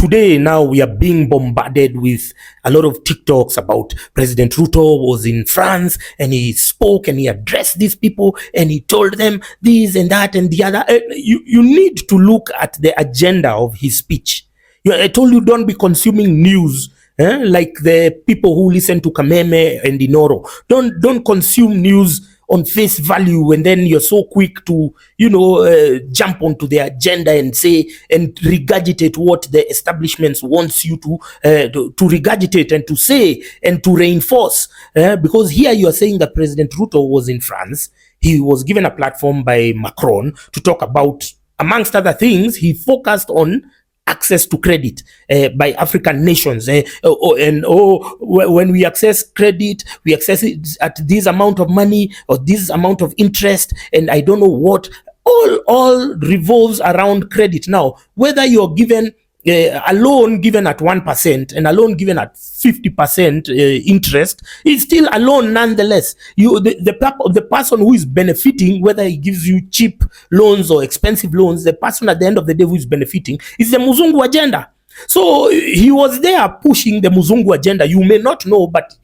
today now we are being bombarded with a lot of TikToks about President Ruto was in France and he spoke and he addressed these people and he told them this and that and the other. You need to look at the agenda of his speech. I told you, don't be consuming news like the people who listen to Kameme and Inoro. Don't consume news on face value, and then you're so quick to jump onto the agenda and say and regurgitate what the establishments wants you to regurgitate and to say and to reinforce, because here you are saying that President Ruto was in France. He was given a platform by Macron to talk about, amongst other things, he focused on access to credit by African nations. When we access credit, we access it at this amount of money or this amount of interest, and I don't know what. All revolves around credit. Now, whether you're given a loan given at 1% and a loan given at 50% interest, is still a loan nonetheless. The person who is benefiting, whether he gives you cheap loans or expensive loans, the person at the end of the day who is benefiting is the Muzungu agenda. So he was there pushing the Muzungu agenda. You may not know, but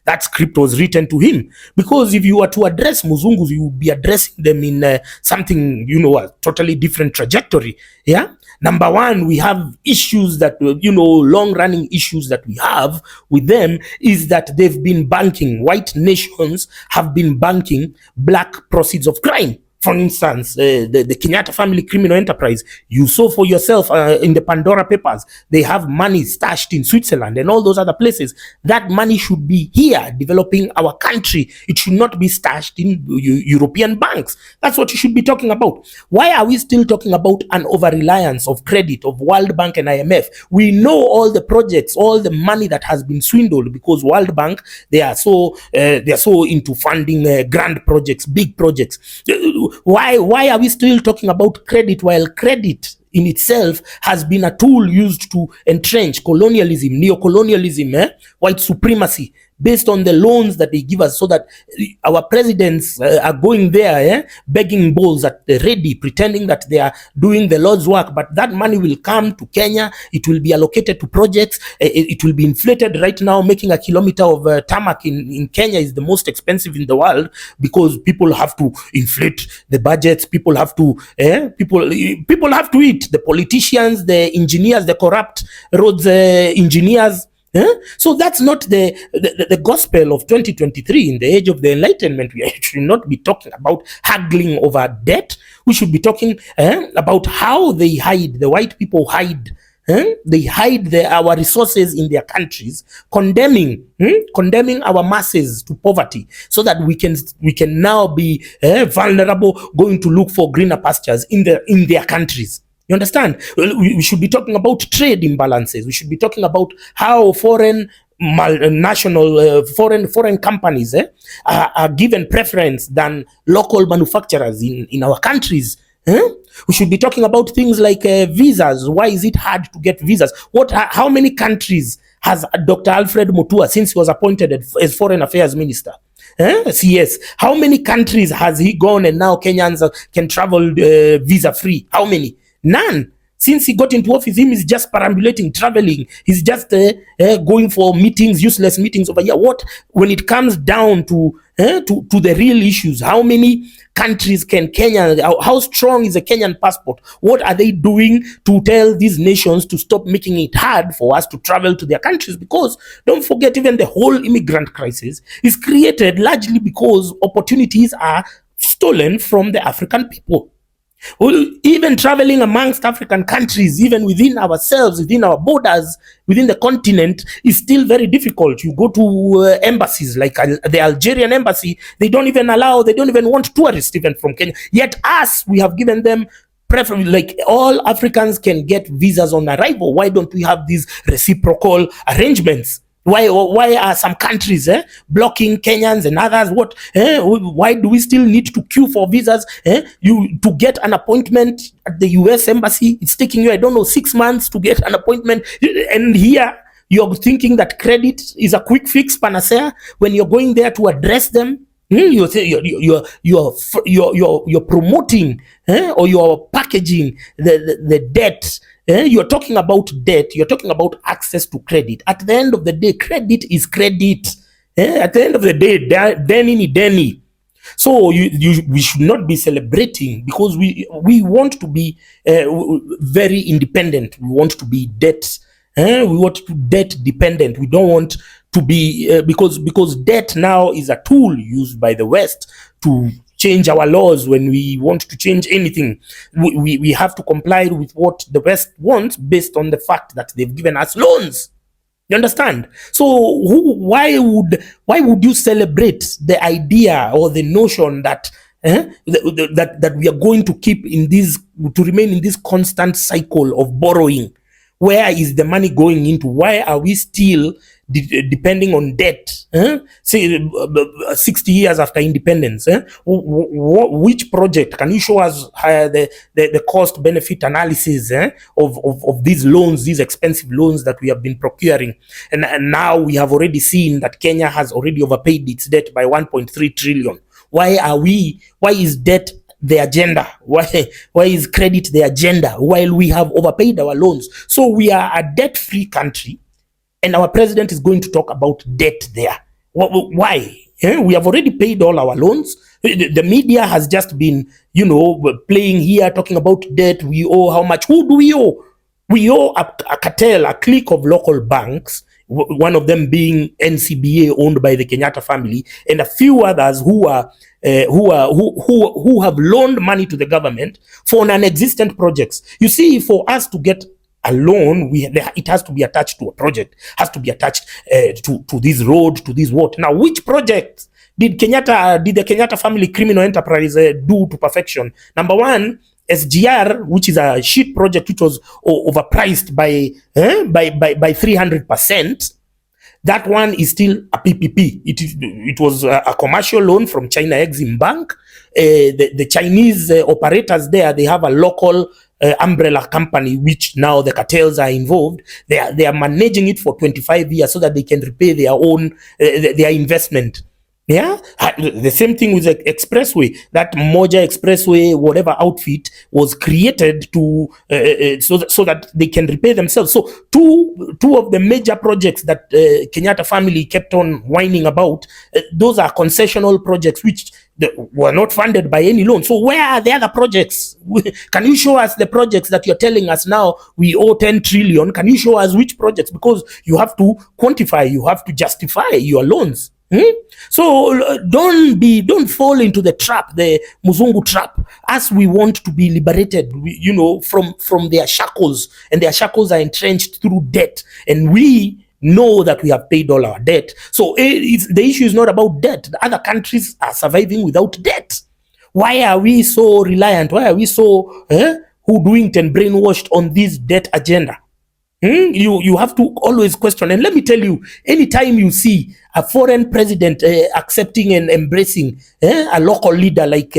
that script was written to him. Because if you were to address Muzungus, you would be addressing them in something, a totally different trajectory. Yeah. Number one, we have issues that, long-running issues that we have with them is that they've been banking, white nations have been banking black proceeds of crime. For instance, the Kenyatta family criminal enterprise, you saw for yourself in the Pandora Papers, they have money stashed in Switzerland and all those other places. That money should be here developing our country. It should not be stashed in European banks. That's what you should be talking about. Why are we still talking about an over-reliance of credit of World Bank and IMF? We know all the projects, all the money that has been swindled because World Bank, they are so into funding grand projects, big projects. Why are we still talking about credit while credit in itself has been a tool used to entrench colonialism, neocolonialism, white supremacy, based on the loans that they give us, so that our presidents are going there, begging balls at the ready, pretending that they are doing the Lord's work. But that money will come to Kenya. It will be allocated to projects. It will be inflated. Right now, making a kilometer of tarmac in Kenya is the most expensive in the world because people have to inflate the budgets. People have to people have to eat. The politicians, the engineers, the corrupt roads engineers. So that's not the gospel of 2023 in the age of the Enlightenment. We should not be talking about haggling over debt. We should be talking about how they hide, the white people hide. They hide our resources in their countries, condemning our masses to poverty, so that we can now be vulnerable, going to look for greener pastures in their countries. You understand? We should be talking about trade imbalances. We should be talking about how foreign companies are given preference than local manufacturers in our countries. We should be talking about things like visas. Why is it hard to get visas? How many countries has Dr. Alfred Mutua, since he was appointed as Foreign Affairs Minister? CS. How many countries has he gone and now Kenyans can travel visa free? How many? None. Since he got into office, him is just perambulating, traveling. He's just going for meetings, useless meetings over here. When it comes down to the real issues, how many countries can Kenya, how strong is a Kenyan passport? What are they doing to tell these nations to stop making it hard for us to travel to their countries? Because don't forget, even the whole immigrant crisis is created largely because opportunities are stolen from the African people. Well, even traveling amongst African countries, even within ourselves, within our borders, within the continent, is still very difficult. You go to embassies like the Algerian embassy, they don't even want tourists even from Kenya. Yet us, we have given them preference, like all Africans can get visas on arrival. Why don't we have these reciprocal arrangements? Why are some countries blocking Kenyans and others? Why do we still need to queue for visas? To get an appointment at the US embassy, it's taking you, 6 months to get an appointment. And here you're thinking that credit is a quick fix panacea when you're going there to address them. You're promoting or you're packaging the debt You're talking about debt. You're talking about access to credit. At the end of the day, credit is credit. At the end of the day, deni ni deni. So we should not be celebrating because we want to be very independent. We want to be debt. We want to debt dependent. We don't want to be because debt now is a tool used by the West to change our laws. When we want to change anything, we have to comply with what the West wants based on the fact that they've given us loans. You understand? So why would you celebrate the idea or the notion that that we are going to keep in this, to remain in this constant cycle of borrowing? Where is the money going into? Why are we still depending on debt? Say 60 years after independence. Which project can you show us the cost benefit analysis of these loans, these expensive loans that we have been procuring? And now we have already seen that Kenya has already overpaid its debt by 1.3 trillion. Why is debt the agenda? Why is credit the agenda while we have overpaid our loans? So we are a debt-free country, and our president is going to talk about debt there. Why? We have already paid all our loans. The media has just been, playing here, talking about debt. We owe how much? Who do we owe? We owe a cartel, a clique of local banks, one of them being NCBA, owned by the Kenyatta family, and a few others who have loaned money to the government for non-existent projects. You see, for us to get a loan, it has to be attached to a project, has to be attached to this road, to this what. Now, which project did the Kenyatta family criminal enterprise do to perfection? Number one, SGR, which is a shit project which was overpriced by 300%. That one is still a PPP. It was a commercial loan from China Exim Bank. The Chinese operators there, they have a local umbrella company, which now the cartels are involved. They are managing it for 25 years so that they can repay their own their investment. Yeah, the same thing with the expressway. That Moja Expressway, whatever outfit, was created to so that they can repay themselves. So two of the major projects that Kenyatta family kept on whining about, those are concessional projects which were not funded by any loan. So where are the other projects? Can you show us the projects that you're telling us now we owe 10 trillion? Can you show us which projects? Because you have to quantify, you have to justify your loans. So don't fall into the trap, the Muzungu trap, as we want to be liberated, from their shackles, and their shackles are entrenched through debt, and we know that we have paid all our debt. So the issue is not about debt. The other countries are surviving without debt. Why are we so reliant? Why are we so hoodwinked and brainwashed on this debt agenda? You have to always question. And let me tell you, anytime you see a foreign president accepting and embracing a local leader, like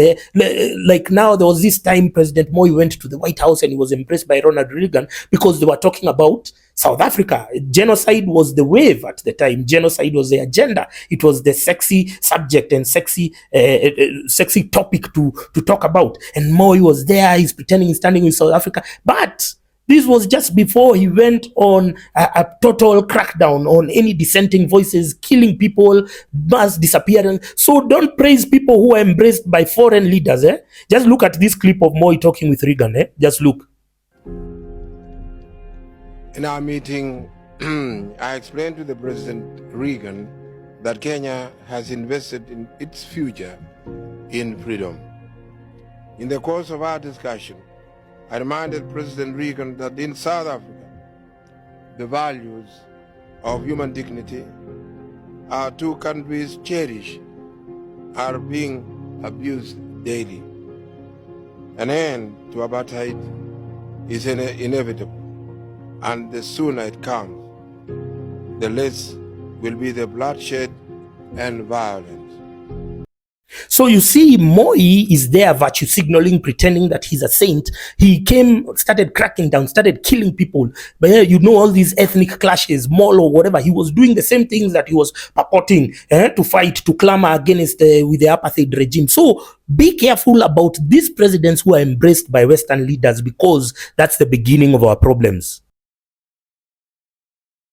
now, there was this time President Moi went to the White House and he was embraced by Ronald Reagan because they were talking about South Africa. Genocide was the wave at the time. Genocide was the agenda. It was the sexy subject and sexy topic to talk about. And Moi was there. He's pretending he's standing with South Africa, but this was just before he went on a total crackdown on any dissenting voices, killing people, mass disappearing. So don't praise people who are embraced by foreign leaders. Just look at this clip of Moi talking with Reagan. Just look. In our meeting, I explained to the President Reagan that Kenya has invested in its future in freedom. In the course of our discussion, I reminded President Reagan that in South Africa, the values of human dignity our two countries cherish are being abused daily. An end to apartheid is inevitable, and the sooner it comes, the less will be the bloodshed and violence. So you see, Moi is there virtue signaling, pretending that he's a saint. He came, started cracking down, started killing people. But you know, all these ethnic clashes, mall or whatever, he was doing the same things that he was purporting to fight, to clamor against with the apartheid regime. So be careful about these presidents who are embraced by Western leaders, because that's the beginning of our problems.